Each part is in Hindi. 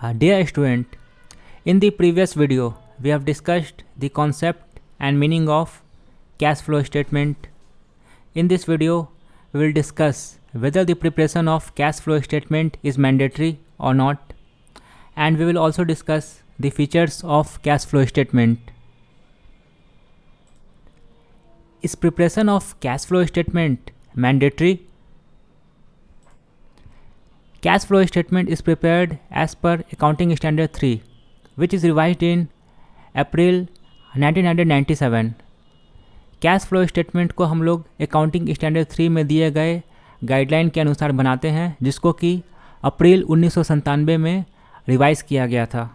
Dear student, in the previous video, we have discussed the concept and meaning of cash flow statement. In this video, we will discuss whether the preparation of cash flow statement is mandatory or not, and we will also discuss the features of cash flow statement. Is preparation of cash flow statement mandatory? Cash flow statement is prepared as per Accounting Standard 3, which is revised in April 1997. Cash flow statement को हम लोग अकाउंटिंग स्टैंडर्ड 3 में दिए गए गाइडलाइन के अनुसार बनाते हैं, जिसको कि अप्रैल 1997 में रिवाइज किया गया था.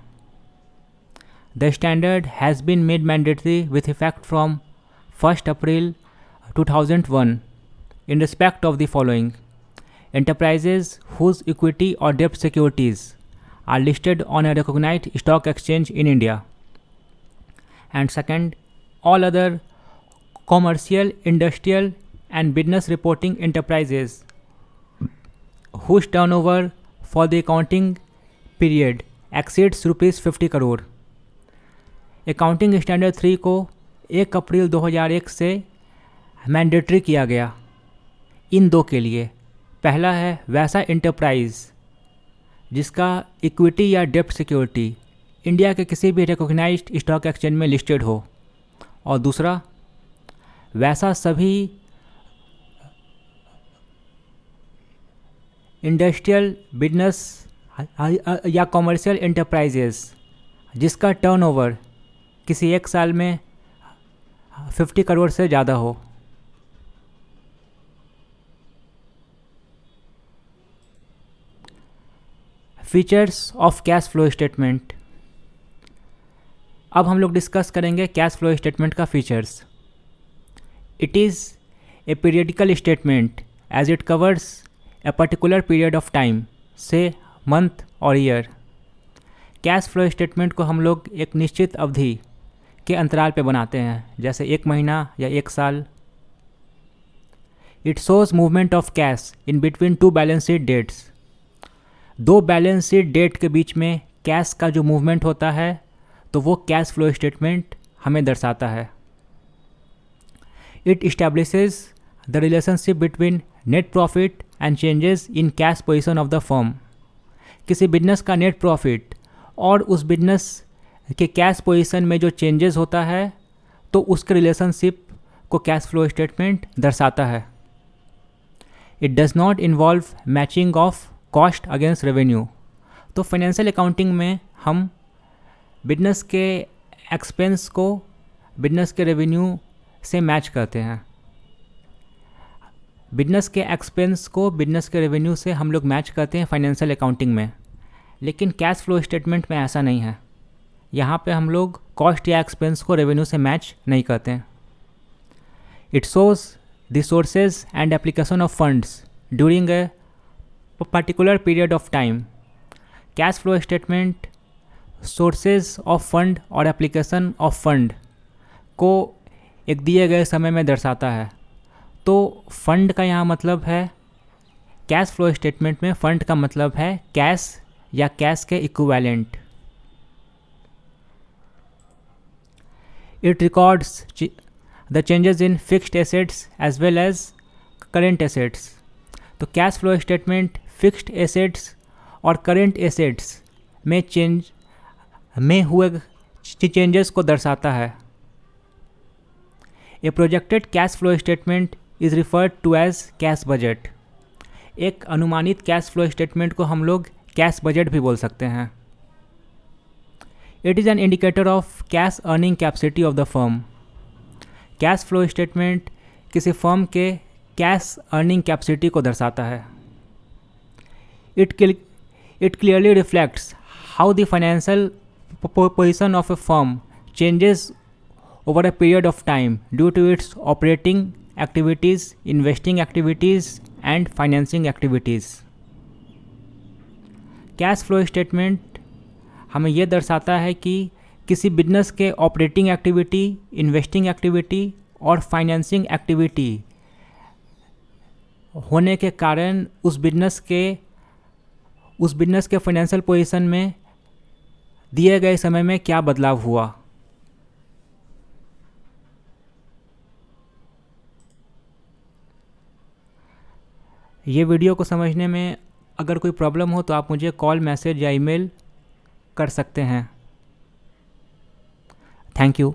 The standard has been made mandatory with effect from 1 April 2001 in respect of the following: enterprises whose equity or debt securities are listed on a recognized stock exchange in India, and second, all other commercial, industrial and business reporting enterprises whose turnover for the accounting period exceeds rupees 50 crore. Accounting standard 3 को 1 अप्रैल 2001 से मैंडेटरी किया गया इन दो के लिए. पहला है वैसा इंटरप्राइज जिसका इक्विटी या डेप्ट सिक्योरिटी इंडिया के किसी भी रिकॉग्नाइज्ड स्टॉक एक्सचेंज में लिस्टेड हो, और दूसरा वैसा सभी इंडस्ट्रियल, बिजनेस या कॉमर्शियल एंटरप्राइजेस जिसका टर्नओवर किसी एक साल में 50 करोड़ से ज़्यादा हो. Features of cash flow statement. अब हम लोग डिस्कस करेंगे कैश फ्लो स्टेटमेंट का features. It is a periodical statement as it covers a particular period of time, say month और ईयर. कैश फ्लो स्टेटमेंट को हम लोग एक निश्चित अवधि के अंतराल पे बनाते हैं, जैसे 1 महीना या 1 साल. It shows movement of cash in between 2 balance sheet dates. 2 balance sheet date के बीच में कैश का जो मूवमेंट होता है, तो वो कैश फ्लो स्टेटमेंट हमें दर्शाता है. It establishes the relationship between net profit and changes in cash position of the firm. किसी बिजनेस का नेट प्रॉफिट और उस बिजनेस के कैश पोजीशन में जो चेंजेस होता है, तो उसके रिलेशनशिप को कैश फ्लो स्टेटमेंट दर्शाता है. It does not involve matching of cost against revenue. तो फाइनेंशियल अकाउंटिंग में हम बिजनेस के एक्सपेंस को बिजनेस के रेवेन्यू से मैच करते हैं. बिजनेस के एक्सपेंस को बिजनेस के रेवेन्यू से हम लोग मैच करते हैं फाइनेंशियल अकाउंटिंग में, लेकिन कैश फ्लो स्टेटमेंट में ऐसा नहीं है. यहाँ पे हम लोग कॉस्ट या एक्सपेंस को रेवेन्यू से मैच नहीं करते हैं. It shows the sources and application of funds during a particular period of time. Cash flow statement sources of fund और एप्लीकेशन ऑफ फंड को एक दिए गए समय में दर्शाता है. तो फंड का यहाँ मतलब है, कैश फ्लो स्टेटमेंट में फंड का मतलब है कैश या कैश के equivalent. It records the changes in fixed assets as well as current assets. तो cash flow statement fixed assets और करेंट एसेट्स में हुए चेंजेस को दर्शाता है. A projected cash flow statement is referred to as cash budget. एक अनुमानित कैश फ्लो स्टेटमेंट को हम लोग कैश बजट भी बोल सकते हैं. It is an indicator of cash earning capacity of the firm. Cash flow statement किसी फर्म के कैश अर्निंग कैपेसिटी को दर्शाता है. It clearly reflects how the financial position of a firm changes over a period of time due to its operating activities, investing activities and financing activities. Cash flow statement हमें यह दर्शाता है कि किसी बिजनेस के ऑपरेटिंग एक्टिविटी, इन्वेस्टिंग एक्टिविटी और फाइनेंसिंग एक्टिविटी होने के कारण उस बिजनेस के फाइनेंशियल पोजीशन में दिए गए समय में क्या बदलाव हुआ। ये वीडियो को समझने में अगर कोई प्रॉब्लम हो तो आप मुझे कॉल, मैसेज या ईमेल कर सकते हैं। Thank you.